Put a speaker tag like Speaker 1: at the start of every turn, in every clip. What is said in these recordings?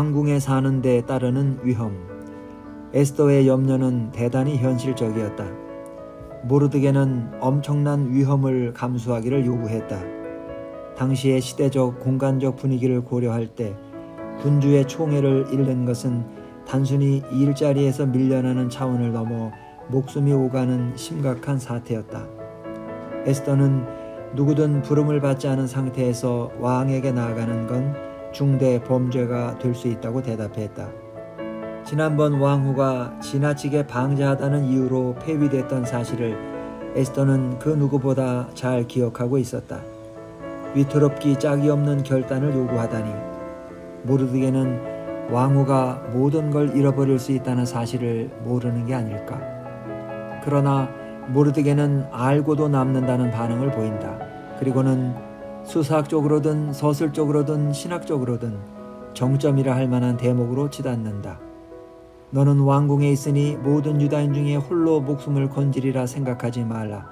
Speaker 1: 왕궁에 사는 데 따르는 위험. 에스더의 염려는 대단히 현실적이었다. 모르드게는 엄청난 위험을 감수하기를 요구했다. 당시의 시대적 공간적 분위기를 고려할 때 군주의 총애를 잃는 것은 단순히 일자리에서 밀려나는 차원을 넘어 목숨이 오가는 심각한 사태였다. 에스더는 누구든 부름을 받지 않은 상태에서 왕에게 나아가는 건 중대 범죄가 될 수 있다고 대답했다. 지난번 왕후가 지나치게 방자하다는 이유로 폐위됐던 사실을 에스더는 그 누구보다 잘 기억하고 있었다. 위태롭기 짝이 없는 결단을 요구하다니 모르드게는 왕후가 모든 걸 잃어버릴 수 있다는 사실을 모르는 게 아닐까. 그러나 모르드게는 알고도 남는다는 반응을 보인다. 그리고는 수사학적으로든 서술적으로든 신학적으로든 정점이라 할 만한 대목으로 치닫는다. 너는 왕궁에 있으니 모든 유다인 중에 홀로 목숨을 건지리라 생각하지 말라.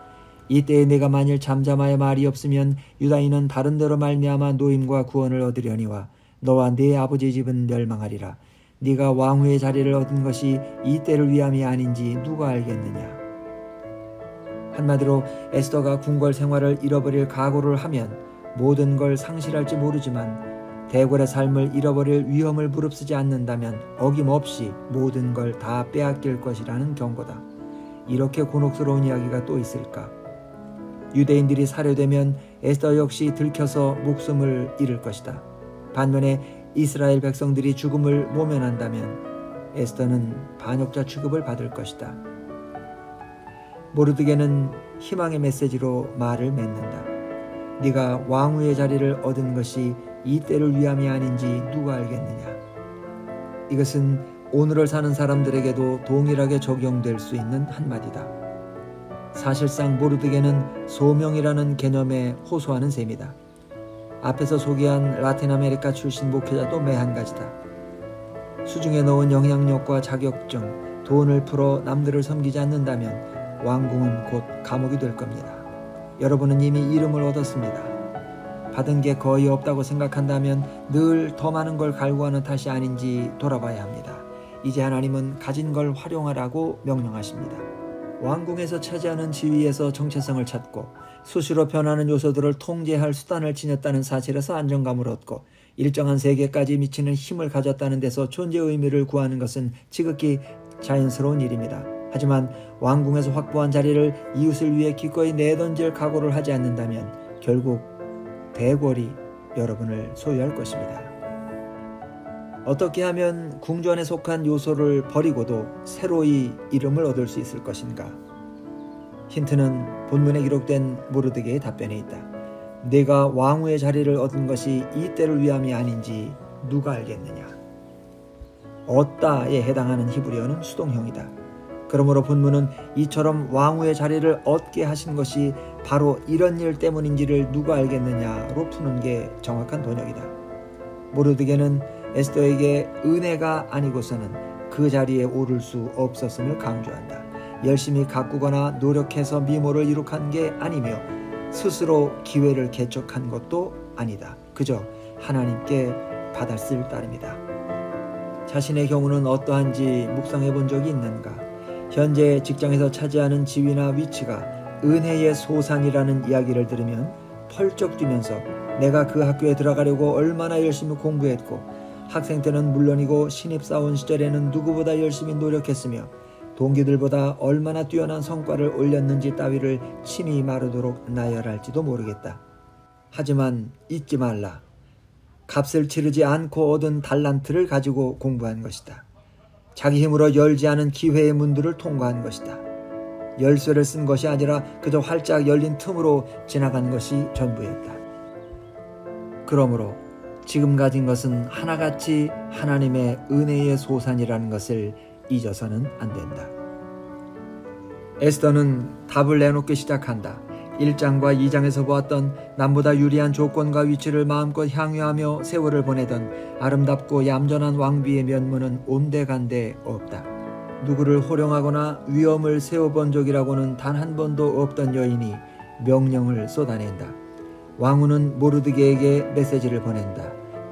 Speaker 1: 이때에 내가 만일 잠잠하여 말이 없으면 유다인은 다른 데로 말미암아 노임과 구원을 얻으려니와 너와 네 아버지 집은 멸망하리라. 네가 왕후의 자리를 얻은 것이 이 때를 위함이 아닌지 누가 알겠느냐. 한마디로 에스더가 궁궐 생활을 잃어버릴 각오를 하면 모든 걸 상실할지 모르지만 대궐의 삶을 잃어버릴 위험을 무릅쓰지 않는다면 어김없이 모든 걸 다 빼앗길 것이라는 경고다. 이렇게 곤혹스러운 이야기가 또 있을까? 유대인들이 살해되면 에스더 역시 들켜서 목숨을 잃을 것이다. 반면에 이스라엘 백성들이 죽음을 모면한다면 에스더는 반역자 취급을 받을 것이다. 모르드게는 희망의 메시지로 말을 맺는다. 네가 왕후의 자리를 얻은 것이 이 때를 위함이 아닌지 누가 알겠느냐. 이것은 오늘을 사는 사람들에게도 동일하게 적용될 수 있는 한마디다. 사실상 모르드게는 소명이라는 개념에 호소하는 셈이다. 앞에서 소개한 라틴 아메리카 출신 목회자도 매한가지다. 수중에 넣은 영향력과 자격증, 돈을 풀어 남들을 섬기지 않는다면 왕궁은 곧 감옥이 될 겁니다. 여러분은 이미 이름을 얻었습니다. 받은 게 거의 없다고 생각한다면 늘 더 많은 걸 갈구하는 탓이 아닌지 돌아봐야 합니다. 이제 하나님은 가진 걸 활용하라고 명령하십니다. 왕궁에서 차지하는 지위에서 정체성을 찾고 수시로 변하는 요소들을 통제할 수단을 지녔다는 사실에서 안정감을 얻고 일정한 세계까지 미치는 힘을 가졌다는 데서 존재 의미를 구하는 것은 지극히 자연스러운 일입니다. 하지만 왕궁에서 확보한 자리를 이웃을 위해 기꺼이 내던질 각오를 하지 않는다면 결국 대궐이 여러분을 소유할 것입니다. 어떻게 하면 궁전에 속한 요소를 버리고도 새로이 이름을 얻을 수 있을 것인가? 힌트는 본문에 기록된 모르드게의 답변에 있다. 내가 왕후의 자리를 얻은 것이 이 때를 위함이 아닌지 누가 알겠느냐. 얻다에 해당하는 히브리어는 수동형이다. 그러므로 본문은 이처럼 왕후의 자리를 얻게 하신 것이 바로 이런 일 때문인지를 누가 알겠느냐로 푸는 게 정확한 번역이다. 모르드게는 에스더에게 은혜가 아니고서는 그 자리에 오를 수 없었음을 강조한다. 열심히 가꾸거나 노력해서 미모를 이룩한 게 아니며 스스로 기회를 개척한 것도 아니다. 그저 하나님께 받았을 따름이다. 자신의 경우는 어떠한지 묵상해 본 적이 있는가? 현재 직장에서 차지하는 지위나 위치가 은혜의 소산이라는 이야기를 들으면 펄쩍 뛰면서 내가 그 학교에 들어가려고 얼마나 열심히 공부했고 학생 때는 물론이고 신입사원 시절에는 누구보다 열심히 노력했으며 동기들보다 얼마나 뛰어난 성과를 올렸는지 따위를 침이 마르도록 나열할지도 모르겠다. 하지만 잊지 말라. 값을 치르지 않고 얻은 달란트를 가지고 공부한 것이다. 자기 힘으로 열지 않은 기회의 문들을 통과한 것이다. 열쇠를 쓴 것이 아니라 그저 활짝 열린 틈으로 지나간 것이 전부였다. 그러므로 지금 가진 것은 하나같이 하나님의 은혜의 소산이라는 것을 잊어서는 안 된다. 에스더는 답을 내놓기 시작한다. 1장과 2장에서 보았던 남보다 유리한 조건과 위치를 마음껏 향유하며 세월을 보내던 아름답고 얌전한 왕비의 면모는 온데간데 없다. 누구를 호령하거나 위엄을 세워본 적이라고는 단 한 번도 없던 여인이 명령을 쏟아낸다. 왕후는 모르드게에게 메시지를 보낸다.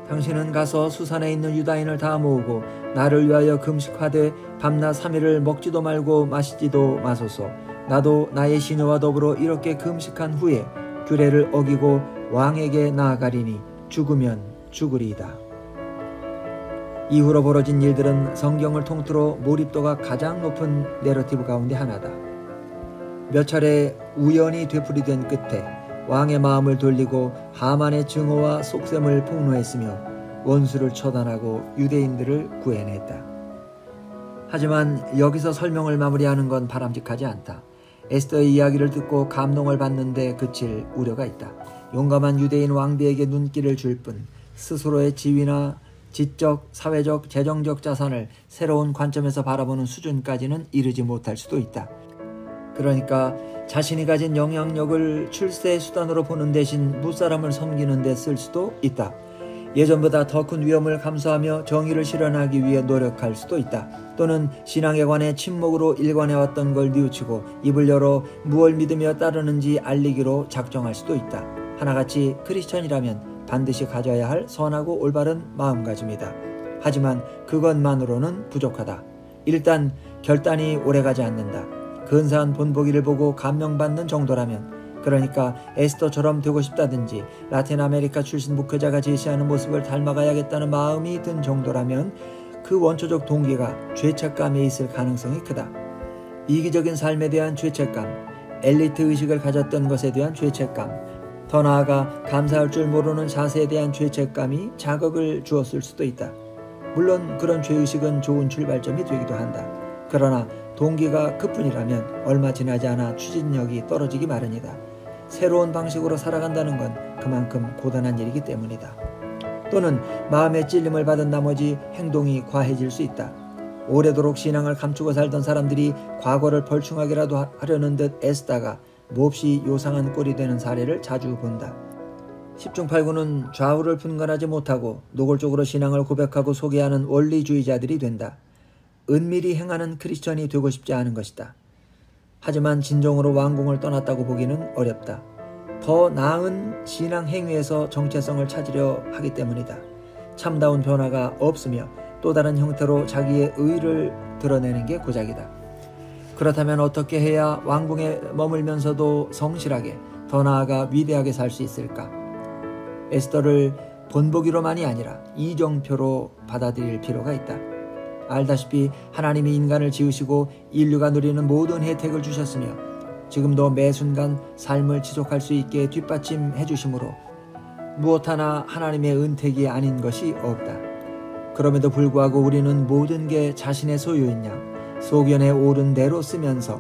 Speaker 1: 당신은 가서 수산에 있는 유다인을 다 모으고 나를 위하여 금식하되 밤낮 3일을 먹지도 말고 마시지도 마소서. 나도 나의 시녀와 더불어 이렇게 금식한 후에 규례를 어기고 왕에게 나아가리니 죽으면 죽으리이다. 이후로 벌어진 일들은 성경을 통틀어 몰입도가 가장 높은 내러티브 가운데 하나다. 몇 차례 우연히 되풀이된 끝에 왕의 마음을 돌리고 하만의 증오와 속셈을 폭로했으며 원수를 처단하고 유대인들을 구해냈다. 하지만 여기서 설명을 마무리하는 건 바람직하지 않다. 에스더의 이야기를 듣고 감동을 받는데 그칠 우려가 있다. 용감한 유대인 왕비에게 눈길을 줄 뿐 스스로의 지위나 지적, 사회적, 재정적 자산을 새로운 관점에서 바라보는 수준까지는 이르지 못할 수도 있다. 그러니까 자신이 가진 영향력을 출세의 수단으로 보는 대신 무사람을 섬기는 데 쓸 수도 있다. 예전보다 더 큰 위험을 감수하며 정의를 실현하기 위해 노력할 수도 있다. 또는 신앙에 관해 침묵으로 일관해왔던 걸 뉘우치고 입을 열어 무엇을 믿으며 따르는지 알리기로 작정할 수도 있다. 하나같이 크리스천이라면 반드시 가져야 할 선하고 올바른 마음가짐이다. 하지만 그것만으로는 부족하다. 일단 결단이 오래가지 않는다. 근사한 본보기를 보고 감명받는 정도라면, 그러니까 에스더처럼 되고 싶다든지 라틴 아메리카 출신 목회자가 제시하는 모습을 닮아가야겠다는 마음이 든 정도라면 그 원초적 동기가 죄책감에 있을 가능성이 크다. 이기적인 삶에 대한 죄책감, 엘리트 의식을 가졌던 것에 대한 죄책감, 더 나아가 감사할 줄 모르는 자세에 대한 죄책감이 자극을 주었을 수도 있다. 물론 그런 죄의식은 좋은 출발점이 되기도 한다. 그러나 동기가 그뿐이라면 얼마 지나지 않아 추진력이 떨어지기 마련이다. 새로운 방식으로 살아간다는 건 그만큼 고단한 일이기 때문이다. 또는 마음의 찔림을 받은 나머지 행동이 과해질 수 있다. 오래도록 신앙을 감추고 살던 사람들이 과거를 벌충하기라도 하려는 듯 애쓰다가 몹시 요상한 꼴이 되는 사례를 자주 본다. 10중 8구는 좌우를 분간하지 못하고 노골적으로 신앙을 고백하고 소개하는 원리주의자들이 된다. 은밀히 행하는 크리스천이 되고 싶지 않은 것이다. 하지만 진정으로 왕궁을 떠났다고 보기는 어렵다. 더 나은 신앙 행위에서 정체성을 찾으려 하기 때문이다. 참다운 변화가 없으며 또 다른 형태로 자기의 의를 드러내는 게 고작이다. 그렇다면 어떻게 해야 왕궁에 머물면서도 성실하게, 더 나아가 위대하게 살 수 있을까? 에스더를 본보기로만이 아니라 이정표로 받아들일 필요가 있다. 알다시피 하나님이 인간을 지으시고 인류가 누리는 모든 혜택을 주셨으며 지금도 매 순간 삶을 지속할 수 있게 뒷받침해 주심으로 무엇 하나 하나님의 은택이 아닌 것이 없다. 그럼에도 불구하고 우리는 모든 게 자신의 소유인 양 소견에 오른 대로 쓰면서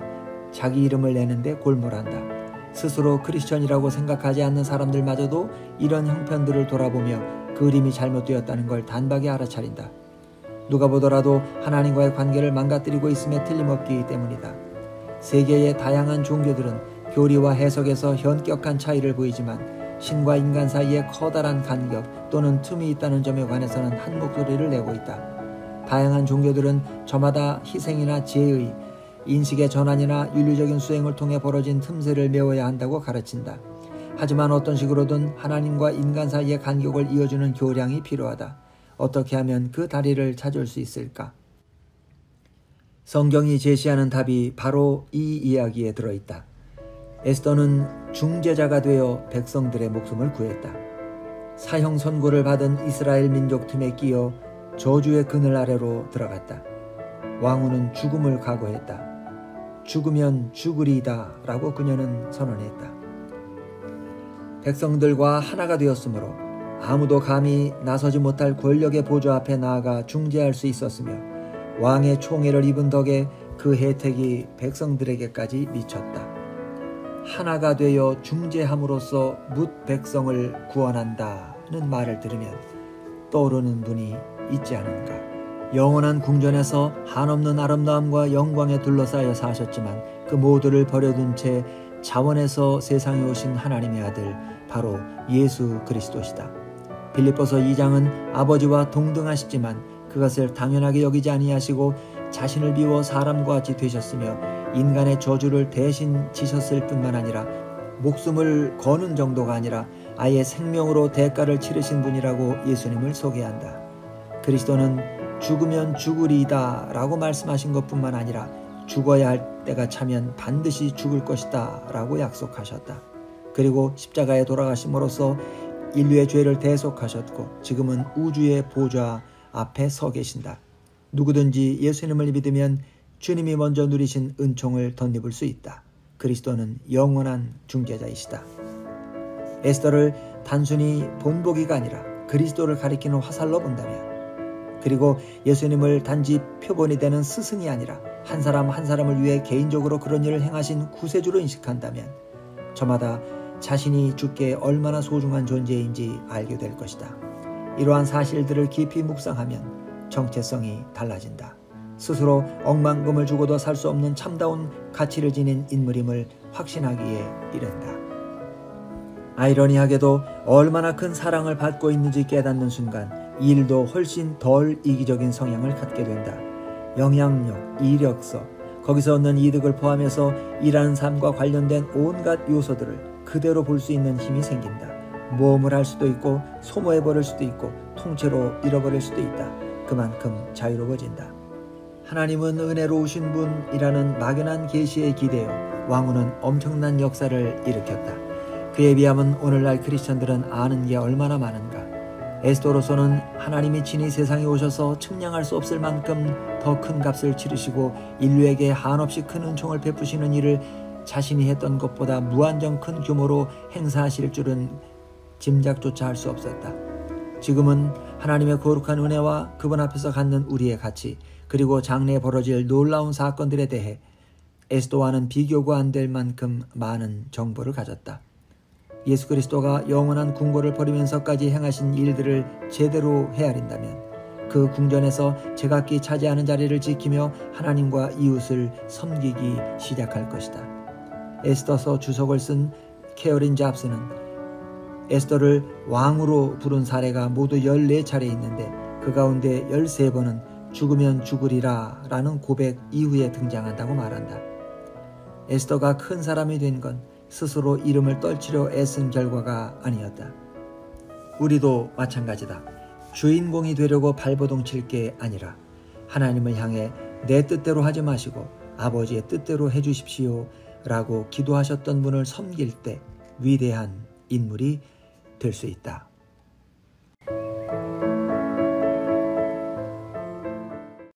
Speaker 1: 자기 이름을 내는데 골몰한다. 스스로 크리스천이라고 생각하지 않는 사람들마저도 이런 형편들을 돌아보며 그림이 잘못되었다는 걸 단박에 알아차린다. 누가 보더라도 하나님과의 관계를 망가뜨리고 있음에 틀림없기 때문이다. 세계의 다양한 종교들은 교리와 해석에서 현격한 차이를 보이지만 신과 인간 사이에 커다란 간격 또는 틈이 있다는 점에 관해서는 한 목소리를 내고 있다. 다양한 종교들은 저마다 희생이나 제의, 인식의 전환이나 윤리적인 수행을 통해 벌어진 틈새를 메워야 한다고 가르친다. 하지만 어떤 식으로든 하나님과 인간 사이의 간격을 이어주는 교량이 필요하다. 어떻게 하면 그 다리를 찾을 수 있을까? 성경이 제시하는 답이 바로 이 이야기에 들어있다. 에스더는 중재자가 되어 백성들의 목숨을 구했다. 사형 선고를 받은 이스라엘 민족 틈에 끼어 저주의 그늘 아래로 들어갔다. 왕후는 죽음을 각오했다. 죽으면 죽으리이다 라고 그녀는 선언했다. 백성들과 하나가 되었으므로 아무도 감히 나서지 못할 권력의 보좌 앞에 나아가 중재할 수 있었으며 왕의 총애를 입은 덕에 그 혜택이 백성들에게까지 미쳤다. 하나가 되어 중재함으로써 뭇 백성을 구원한다는 말을 들으면 떠오르는 분이 있지 않은가. 영원한 궁전에서 한없는 아름다움과 영광에 둘러싸여 사셨지만 그 모두를 버려둔 채 자원에서 세상에 오신 하나님의 아들 바로 예수 그리스도시다. 빌립보서 2장은 아버지와 동등하시지만 그것을 당연하게 여기지 아니하시고 자신을 비워 사람과 같이 되셨으며 인간의 저주를 대신 지셨을 뿐만 아니라 목숨을 거는 정도가 아니라 아예 생명으로 대가를 치르신 분이라고 예수님을 소개한다. 그리스도는 죽으면 죽으리이다 라고 말씀하신 것뿐만 아니라 죽어야 할 때가 차면 반드시 죽을 것이다 라고 약속하셨다. 그리고 십자가에 돌아가심으로써 인류의 죄를 대속하셨고 지금은 우주의 보좌 앞에 서 계신다. 누구든지 예수님을 믿으면 주님이 먼저 누리신 은총을 덧입을 수 있다. 그리스도는 영원한 중재자이시다. 에스더를 단순히 본보기가 아니라 그리스도를 가리키는 화살로 본다면, 그리고 예수님을 단지 표본이 되는 스승이 아니라 한 사람 한 사람을 위해 개인적으로 그런 일을 행하신 구세주로 인식한다면 저마다 자신이 주께 얼마나 소중한 존재인지 알게 될 것이다. 이러한 사실들을 깊이 묵상하면 정체성이 달라진다. 스스로 억만금을 주고도 살 수 없는 참다운 가치를 지닌 인물임을 확신하기에 이른다. 아이러니하게도 얼마나 큰 사랑을 받고 있는지 깨닫는 순간 일도 훨씬 덜 이기적인 성향을 갖게 된다. 영향력, 이력서, 거기서 얻는 이득을 포함해서 일하는 삶과 관련된 온갖 요소들을 그대로 볼 수 있는 힘이 생긴다. 모험을 할 수도 있고 소모해버릴 수도 있고 통째로 잃어버릴 수도 있다. 그만큼 자유로워진다. 하나님은 은혜로우신 분이라는 막연한 계시에 기대어 왕후는 엄청난 역사를 일으켰다. 그에 비하면 오늘날 크리스천들은 아는 게 얼마나 많은가. 에스더로서는 하나님이 친히 세상에 오셔서 측량할 수 없을 만큼 더 큰 값을 치르시고 인류에게 한없이 큰 은총을 베푸시는 일을 자신이 했던 것보다 무한정 큰 규모로 행사하실 줄은 짐작조차 할 수 없었다. 지금은 하나님의 거룩한 은혜와 그분 앞에서 갖는 우리의 가치, 그리고 장래에 벌어질 놀라운 사건들에 대해 에스더와는 비교가 안 될 만큼 많은 정보를 가졌다. 예수 그리스도가 영원한 궁궐을 버리면서까지 행하신 일들을 제대로 헤아린다면 그 궁전에서 제각기 차지하는 자리를 지키며 하나님과 이웃을 섬기기 시작할 것이다. 에스더서 주석을 쓴 캐어린 잡스는 에스더를 왕으로 부른 사례가 모두 14차례 있는데 그 가운데 13번은 죽으면 죽으리라 라는 고백 이후에 등장한다고 말한다. 에스더가 큰 사람이 된 건 스스로 이름을 떨치려 애쓴 결과가 아니었다. 우리도 마찬가지다. 주인공이 되려고 발버둥 칠 게 아니라 하나님을 향해 내 뜻대로 하지 마시고 아버지의 뜻대로 해주십시오 라고 기도하셨던 분을 섬길 때 위대한 인물이 될 수 있다.